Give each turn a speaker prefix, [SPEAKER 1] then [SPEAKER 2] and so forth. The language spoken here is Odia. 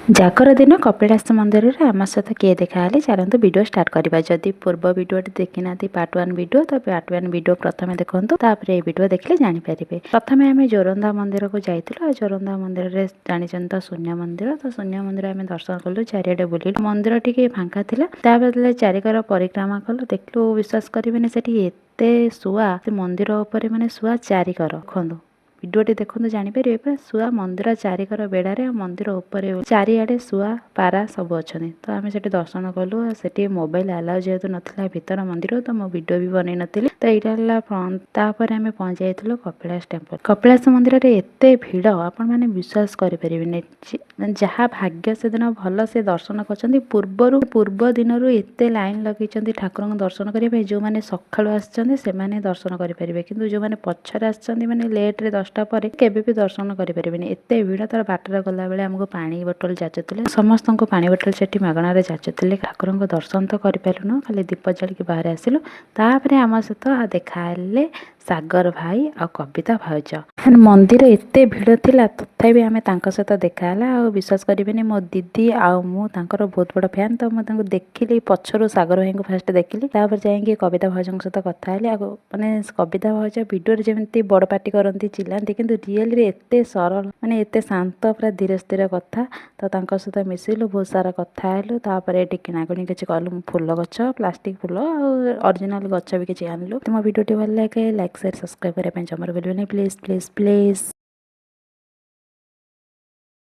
[SPEAKER 1] ଜାଗର ଦିନ କପିଳାସ ମନ୍ଦିରରେ ଆମ ସହିତ କିଏ ଦେଖାହେଲେ ଚାଲନ୍ତୁ ଭିଡ଼ିଓ ଷ୍ଟାର୍ଟ କରିବା। ଯଦି ପୂର୍ବ ଭିଡ଼ିଓଟି ଦେଖିନାହାନ୍ତି ପାର୍ଟ 1 ଭିଡ଼ିଓ, ତ ପାର୍ଟ 1 ଭିଡ଼ିଓ ପ୍ରଥମେ ଦେଖନ୍ତୁ, ତାପରେ এই ଭିଡ଼ିଓ ଦେଖିଲେ ଜାଣିପାରିବେ। ପ୍ରଥମେ ଆମେ ଜୋରନ୍ଦା ମନ୍ଦିରକୁ ଯାଇଥିଲୁ। ଆଉ ଜୋରନ୍ଦା ମନ୍ଦିରରେ ଜାଣିଛନ୍ତି ତ ଶୂନ୍ୟ ମନ୍ଦିର, ତ ଶୂନ୍ୟ ମନ୍ଦିର ଆମେ ଦର୍ଶନ କଲୁ, ଚାରିଆଡ଼େ ବୁଲିଲୁ। ମନ୍ଦିର ଟିକେ ଫାଙ୍କା ଥିଲା, ତା ବଦଳରେ ଚାରିକର ପରିକ୍ରମା କଲୁ। ଦେଖିଲୁ, ବିଶ୍ୱାସ କରିବେନି ସେଠି ଏତେ ଶୁଆ, ସେ ମନ୍ଦିର ଉପରେ ମାନେ ଶୁଆ ଚାରିକର। ଦେଖନ୍ତୁ ଭିଡ଼ିଓଟି ଦେଖନ୍ତୁ ଜାଣିପାରିବେ, ପୁରା ଶୁଆ ମନ୍ଦିର ଚାରିକର ବେଢ଼ାରେ, ମନ୍ଦିର ଉପରେ ଚାରିଆଡ଼େ ଶୁଆ ପାରା ସବୁ ଅଛନ୍ତି। ତ ଆମେ ସେଠି ଦର୍ଶନ କଲୁ। ସେଠି ମୋବାଇଲ ଆଲାଉ ଯେହେତୁ ନଥିଲା ଭିତର ମନ୍ଦିର, ତ ମୁଁ ଭିଡ଼ିଓ ବି ବନେଇ ନଥିଲି। ତ ଏଇଟା ହେଲା ଫ୍ରଣ୍ଟ। ତାପରେ ଆମେ ପହଞ୍ଚି ଯାଇଥିଲୁ କପିଳାସ ଟେମ୍ପଲ। କପିଳାସ ମନ୍ଦିରରେ ଏତେ ଭିଡ଼ ଆପଣମାନେ ବିଶ୍ୱାସ କରିପାରିବେନି। ଯାହା ଭାଗ୍ୟ ସେଦିନ ଭଲ ସେ ଦର୍ଶନ କରିଛନ୍ତି। ପୂର୍ବ ଦିନରୁ ଏତେ ଲାଇନ୍ ଲଗେଇଛନ୍ତି ଠାକୁରଙ୍କୁ ଦର୍ଶନ କରିବା ପାଇଁ। ଯେଉଁମାନେ ସକାଳୁ ଆସିଛନ୍ତି ସେମାନେ ଦର୍ଶନ କରିପାରିବେ, କିନ୍ତୁ ଯେଉଁମାନେ ପଛରେ ଆସିଛନ୍ତି ମାନେ ଲେଟ୍ରେ 10ଟା ପରେ କେବେ ବି ଦର୍ଶନ କରିପାରିବେନି, ଏତେ ଭିଡ଼। ତାର ବାଟରେ ଗଲାବେଳେ ଆମକୁ ପାଣି ବୋଟଲ ଯାଚୁଥିଲେ, ସମସ୍ତଙ୍କୁ ପାଣି ବୋଟଲ ସେଠି ମାଗଣାରେ ଯାଚୁଥିଲେ। ଠାକୁରଙ୍କ ଦର୍ଶନ ତ କରିପାରିଲୁନୁ, ଖାଲି ଦୀପ ଜାଳିକି ବାହାରେ ଆସିଲୁ। ତାପରେ ଆମ ସହିତ ଦେଖାହେଲେ ସାଗର ଭାଇ ଆଉ କବିତା ଭାଉଜ। ମନ୍ଦିର ଏତେ ଭିଡ଼ ଥିଲା, ତଥାପି ଆମେ ତାଙ୍କ ସହିତ ଦେଖାହେଲା। ଆଉ ବିଶ୍ୱାସ କରିବେନି, ମୋ ଦିଦି ଆଉ ମୁଁ ତାଙ୍କର ବହୁତ ବଡ଼ ଫ୍ୟାନ୍। ତ ମୁଁ ତାଙ୍କୁ ଦେଖିଲି, ପଛରୁ ସାଗର ଭାଇଙ୍କୁ ଫାଷ୍ଟ ଦେଖିଲି, ତାପରେ ଯାଇକି କବିତା ଭାଉଜଙ୍କ ସହିତ କଥା ହେଲି। ଆଉ ମାନେ କବିତା ଭାଉଜ ଭିଡ଼ିଓରେ ଯେମିତି ବଡ଼ ପାଟି କରନ୍ତି, ଚିଲ୍ଲାନ୍ତି, କିନ୍ତୁ ରିଏଲରେ ଏତେ ସରଳ, ମାନେ ଏତେ ଶାନ୍ତ, ପୁରା ଧୀରେ ସ୍ଥିର କଥା। ତ ତାଙ୍କ ସହିତ ମିଶିଲୁ, ବହୁତ ସାରା କଥା ହେଲୁ। ତାପରେ ଏଠି କିଣାକିଣି କିଛି କଲୁ, ଫୁଲ ଗଛ, ପ୍ଲାଷ୍ଟିକ ଫୁଲ ଆଉ ଅରିଜିନାଲ ଗଛ ବି କିଛି ଆଣିଲୁ। ତୁମ ଭିଡ଼ିଓଟି ଭଲ ଲାଗେ ଲାଇକ୍, ସେୟାର, ସବସ୍କ୍ରାଇବ୍ କରିବା ପାଇଁ ଜମାରୁ ଭୁଲିବେନି, ପ୍ଲିଜ୍ ପ୍ଲିଜ୍ ପ୍ଲିଜ୍।